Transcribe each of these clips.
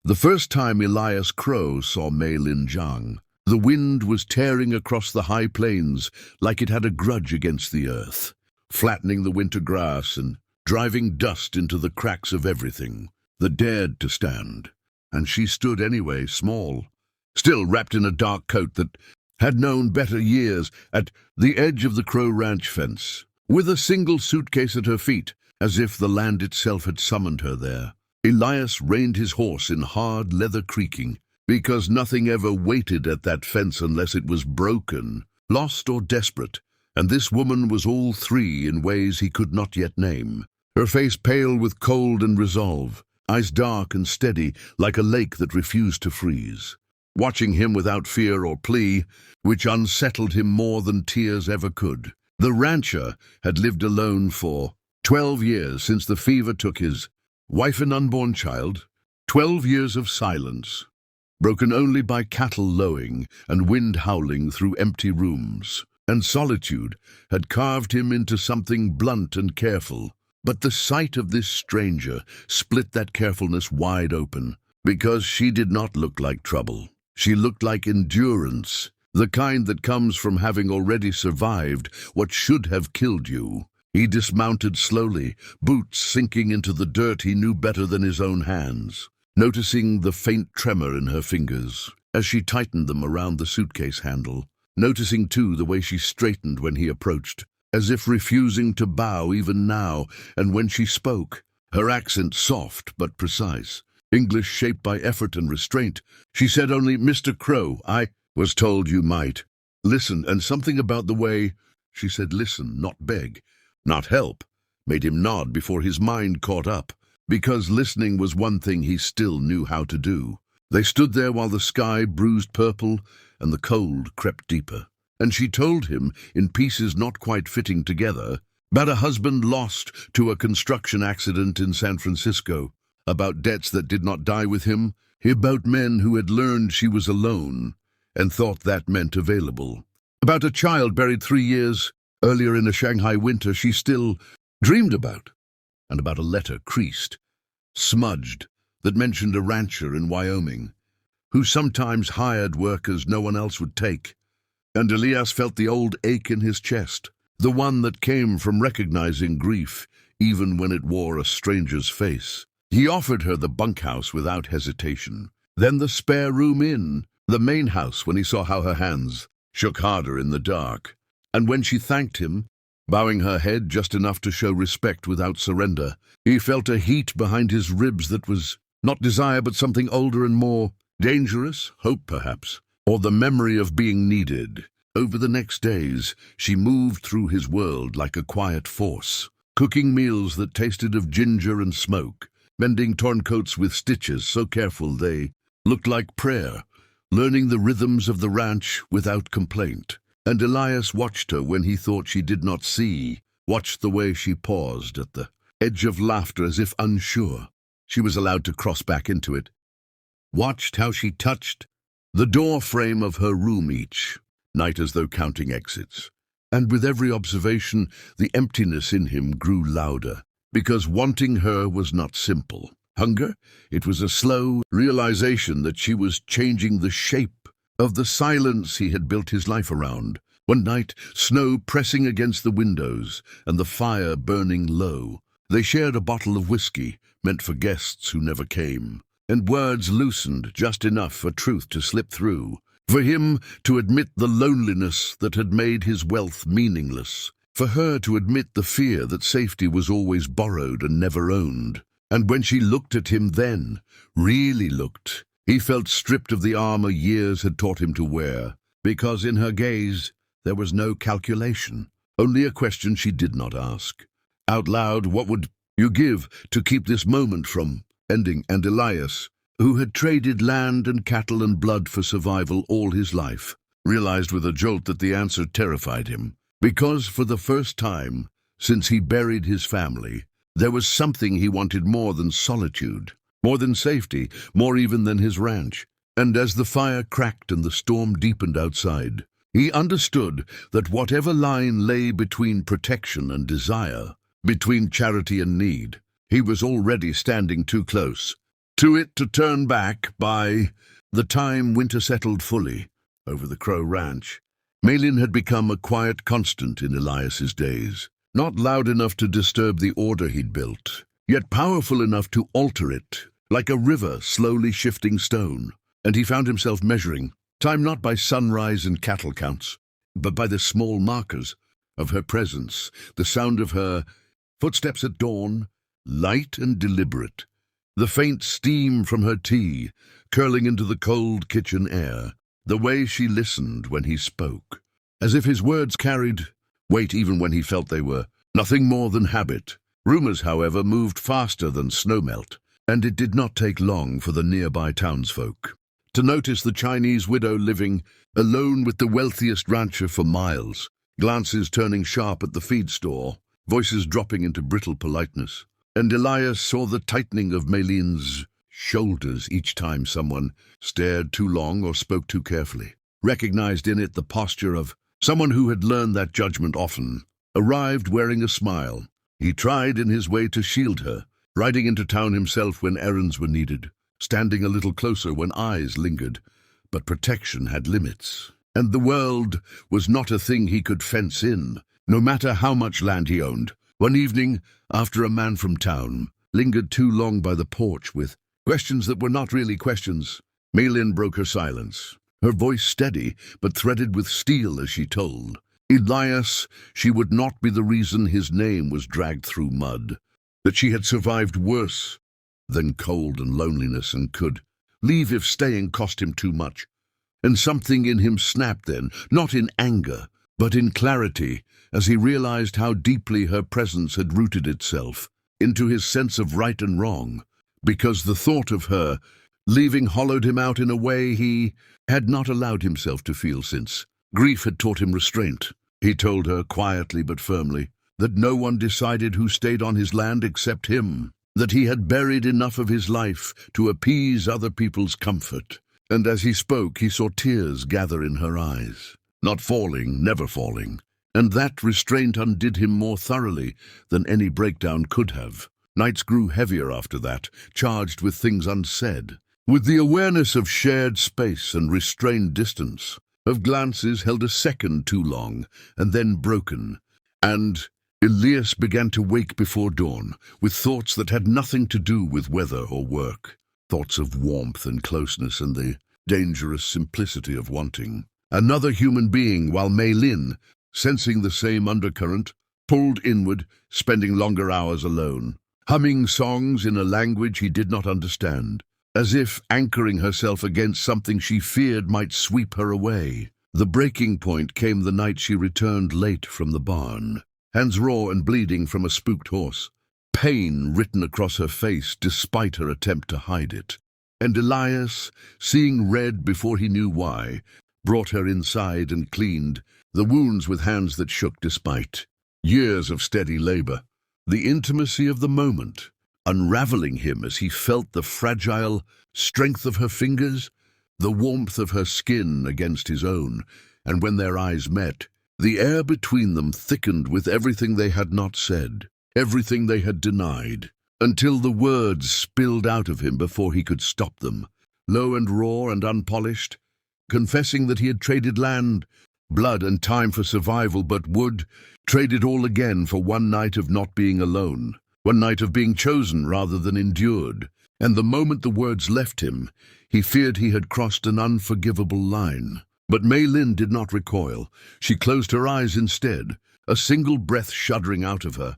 The first time Elias Crow saw Mei Lin Jiang, the wind was tearing across the high plains like it had a grudge against the earth, flattening the winter grass and driving dust into the cracks of everything that dared to stand. And she stood anyway, small, still wrapped in a dark coat that had known better years, at the edge of the Crow Ranch fence, with a single suitcase at her feet, as if the land itself had summoned her there. Elias reined his horse in hard leather creaking, because nothing ever waited at that fence unless it was broken, lost or desperate, and this woman was all three in ways he could not yet name. Her face pale with cold and resolve, eyes dark and steady like a lake that refused to freeze, watching him without fear or plea, which unsettled him more than tears ever could. The rancher had lived alone for 12 years since the fever took his wife and unborn child, 12 years of silence, broken only by cattle lowing and wind howling through empty rooms, and solitude had carved him into something blunt and careful. But the sight of this stranger split that carefulness wide open, because she did not look like trouble. She looked like endurance, the kind that comes from having already survived what should have killed you. He dismounted slowly, boots sinking into the dirt he knew better than his own hands, noticing the faint tremor in her fingers as she tightened them around the suitcase handle, noticing too the way she straightened when he approached, as if refusing to bow even now, and when she spoke, her accent soft but precise, English shaped by effort and restraint, she said only, "Mr. Crow, I was told you might listen," and something about the way she said listen, not beg, not help, made him nod before his mind caught up, because listening was one thing he still knew how to do. They stood there while the sky bruised purple and the cold crept deeper, and she told him, in pieces not quite fitting together, about a husband lost to a construction accident in San Francisco, about debts that did not die with him, about men who had learned she was alone and thought that meant available, about a child buried 3 years earlier in a Shanghai winter she still dreamed about, and about a letter creased, smudged, that mentioned a rancher in Wyoming, who sometimes hired workers no one else would take. And Elias felt the old ache in his chest, the one that came from recognizing grief, even when it wore a stranger's face. He offered her the bunkhouse without hesitation, then the spare room in the main house when he saw how her hands shook harder in the dark. And when she thanked him, bowing her head just enough to show respect without surrender, he felt a heat behind his ribs that was not desire but something older and more dangerous, hope perhaps, or the memory of being needed. Over the next days, she moved through his world like a quiet force, cooking meals that tasted of ginger and smoke, mending torn coats with stitches so careful they looked like prayer, learning the rhythms of the ranch without complaint. And Elias watched her when he thought she did not see, watched the way she paused at the edge of laughter as if unsure she was allowed to cross back into it, watched how she touched the door frame of her room each night as though counting exits. And with every observation, the emptiness in him grew louder, because wanting her was not simple hunger, it was a slow realization that she was changing the shape of the silence he had built his life around. One night, snow pressing against the windows and the fire burning low, they shared a bottle of whiskey meant for guests who never came, and words loosened just enough for truth to slip through, for him to admit the loneliness that had made his wealth meaningless, for her to admit the fear that safety was always borrowed and never owned. And when she looked at him then, really looked, he felt stripped of the armor years had taught him to wear, because in her gaze there was no calculation, only a question she did not ask. Out loud, what would you give to keep this moment from ending? And Elias, who had traded land and cattle and blood for survival all his life, realized with a jolt that the answer terrified him, because for the first time since he buried his family, there was something he wanted more than solitude, more than safety, more even than his ranch. And as the fire cracked and the storm deepened outside, he understood that whatever line lay between protection and desire, between charity and need, he was already standing too close, to it to turn back by the time winter settled fully over the Crow Ranch. Malin had become a quiet constant in Elias's days, not loud enough to disturb the order he'd built, yet powerful enough to alter it, like a river slowly shifting stone. And he found himself measuring time not by sunrise and cattle counts, but by the small markers of her presence, the sound of her footsteps at dawn, light and deliberate, the faint steam from her tea curling into the cold kitchen air, the way she listened when he spoke, as if his words carried weight even when he felt they were nothing more than habit. Rumors, however, moved faster than snowmelt, and it did not take long for the nearby townsfolk to notice the Chinese widow living alone with the wealthiest rancher for miles, glances turning sharp at the feed store, voices dropping into brittle politeness. And Elias saw the tightening of Malin's shoulders each time someone stared too long or spoke too carefully, recognized in it the posture of someone who had learned that judgment often arrived wearing a smile. He tried in his way to shield her, riding into town himself when errands were needed, standing a little closer when eyes lingered, but protection had limits, and the world was not a thing he could fence in, no matter how much land he owned. One evening, after a man from town lingered too long by the porch with questions that were not really questions, Malin broke her silence, her voice steady but threaded with steel as she told Elias she would not be the reason his name was dragged through mud, that she had survived worse than cold and loneliness and could leave if staying cost him too much. And something in him snapped then, not in anger, but in clarity, as he realized how deeply her presence had rooted itself into his sense of right and wrong, because the thought of her leaving hollowed him out in a way he had not allowed himself to feel since. Grief had taught him restraint. He told her, quietly but firmly, that no one decided who stayed on his land except him, that he had buried enough of his life to appease other people's comfort. And as he spoke, he saw tears gather in her eyes, not falling, never falling, and that restraint undid him more thoroughly than any breakdown could have. Nights grew heavier after that, charged with things unsaid, with the awareness of shared space and restrained distance, of glances held a second too long and then broken, and Elias began to wake before dawn with thoughts that had nothing to do with weather or work, thoughts of warmth and closeness and the dangerous simplicity of wanting another human being, while Malin, sensing the same undercurrent, pulled inward, spending longer hours alone, humming songs in a language he did not understand, as if anchoring herself against something she feared might sweep her away. The breaking point came the night she returned late from the barn, hands raw and bleeding from a spooked horse, pain written across her face despite her attempt to hide it. And Elias, seeing red before he knew why, brought her inside and cleaned the wounds with hands that shook despite years of steady labor. The intimacy of the moment, unraveling him as he felt the fragile strength of her fingers, the warmth of her skin against his own, and when their eyes met, the air between them thickened with everything they had not said, everything they had denied, until the words spilled out of him before he could stop them, low and raw and unpolished, confessing that he had traded land, blood and time for survival, but would trade it all again for one night of not being alone, one night of being chosen rather than endured. And the moment the words left him, he feared he had crossed an unforgivable line. But Malin did not recoil. She closed her eyes instead, a single breath shuddering out of her.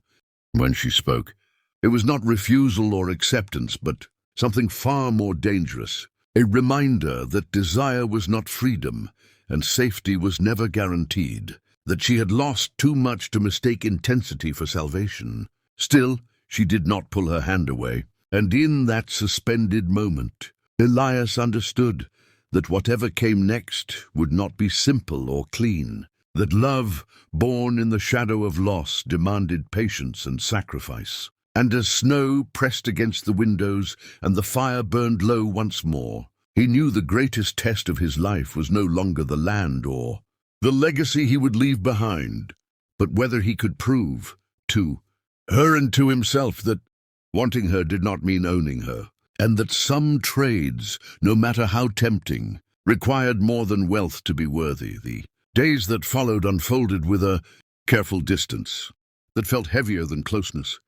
When she spoke, it was not refusal or acceptance, but something far more dangerous, a reminder that desire was not freedom, and safety was never guaranteed, that she had lost too much to mistake intensity for salvation. Still, she did not pull her hand away, and in that suspended moment, Elias understood that whatever came next would not be simple or clean, that love, born in the shadow of loss, demanded patience and sacrifice. And as snow pressed against the windows and the fire burned low once more, he knew the greatest test of his life was no longer the land or the legacy he would leave behind, but whether he could prove to her and to himself that wanting her did not mean owning her, and that some trades, no matter how tempting, required more than wealth to be worthy. The days that followed unfolded with a careful distance that felt heavier than closeness,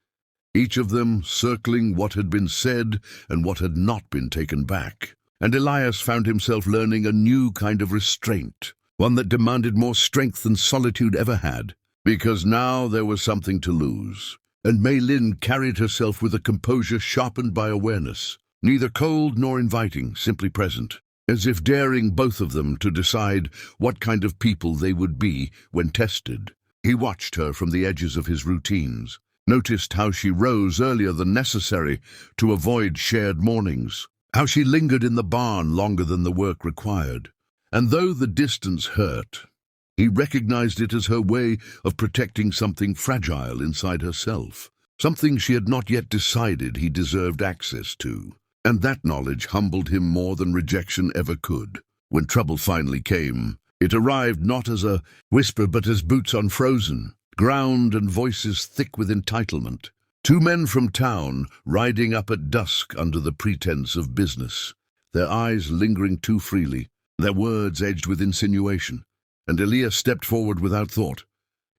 each of them circling what had been said and what had not been taken back. And Elias found himself learning a new kind of restraint, one that demanded more strength than solitude ever had, because now there was something to lose. And Mei Lin carried herself with a composure sharpened by awareness, neither cold nor inviting, simply present, as if daring both of them to decide what kind of people they would be when tested. He watched her from the edges of his routines, noticed how she rose earlier than necessary to avoid shared mornings, how she lingered in the barn longer than the work required. And though the distance hurt, he recognized it as her way of protecting something fragile inside herself, something she had not yet decided he deserved access to. And that knowledge humbled him more than rejection ever could. When trouble finally came, it arrived not as a whisper but as boots on frozen ground and voices thick with entitlement. Two men from town riding up at dusk under the pretense of business, their eyes lingering too freely, their words edged with insinuation. And Elias stepped forward without thought,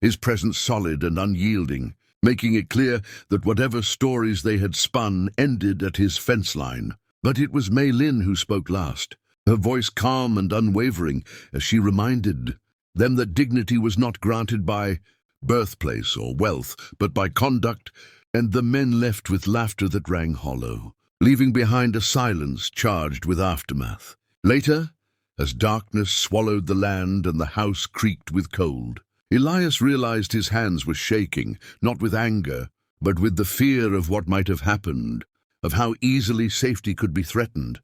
his presence solid and unyielding, making it clear that whatever stories they had spun ended at his fence line. But it was Mei Lin who spoke last, her voice calm and unwavering as she reminded them that dignity was not granted by birthplace or wealth, but by conduct. And the men left with laughter that rang hollow, leaving behind a silence charged with aftermath. Later, as darkness swallowed the land and the house creaked with cold, Elias realized his hands were shaking, not with anger, but with the fear of what might have happened, of how easily safety could be threatened.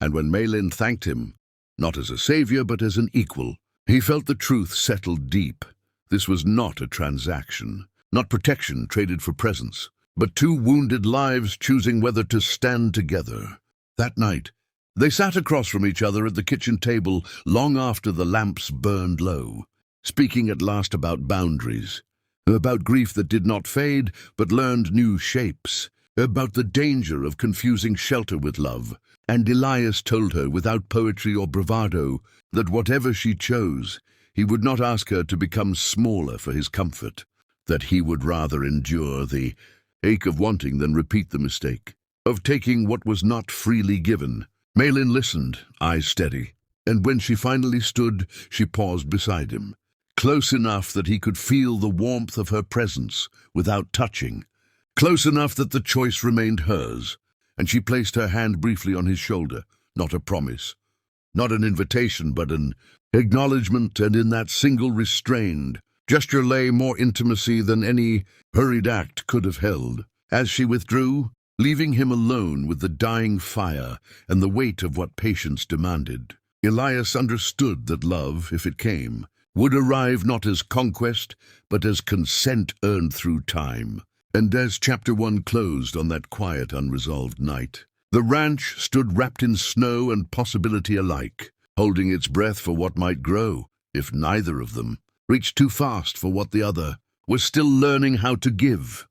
And when Mei Lin thanked him, not as a savior but as an equal, he felt the truth settled deep. This was not a transaction, not protection traded for presence, but two wounded lives choosing whether to stand together. That night, they sat across from each other at the kitchen table long after the lamps burned low, speaking at last about boundaries, about grief that did not fade but learned new shapes, about the danger of confusing shelter with love. And Elias told her without poetry or bravado that whatever she chose, he would not ask her to become smaller for his comfort, that he would rather endure the ache of wanting than repeat the mistake of taking what was not freely given. Mei Lin listened, eyes steady, and when she finally stood, she paused beside him, close enough that he could feel the warmth of her presence without touching, close enough that the choice remained hers, and she placed her hand briefly on his shoulder, not a promise, not an invitation, but an acknowledgement, and in that single restrained gesture lay more intimacy than any hurried act could have held. As she withdrew, leaving him alone with the dying fire and the weight of what patience demanded, Elias understood that love, if it came, would arrive not as conquest, but as consent earned through time. And as Chapter 1 closed on that quiet, unresolved night, the ranch stood wrapped in snow and possibility alike, holding its breath for what might grow, if neither of them reached too fast for what the other was still learning how to give.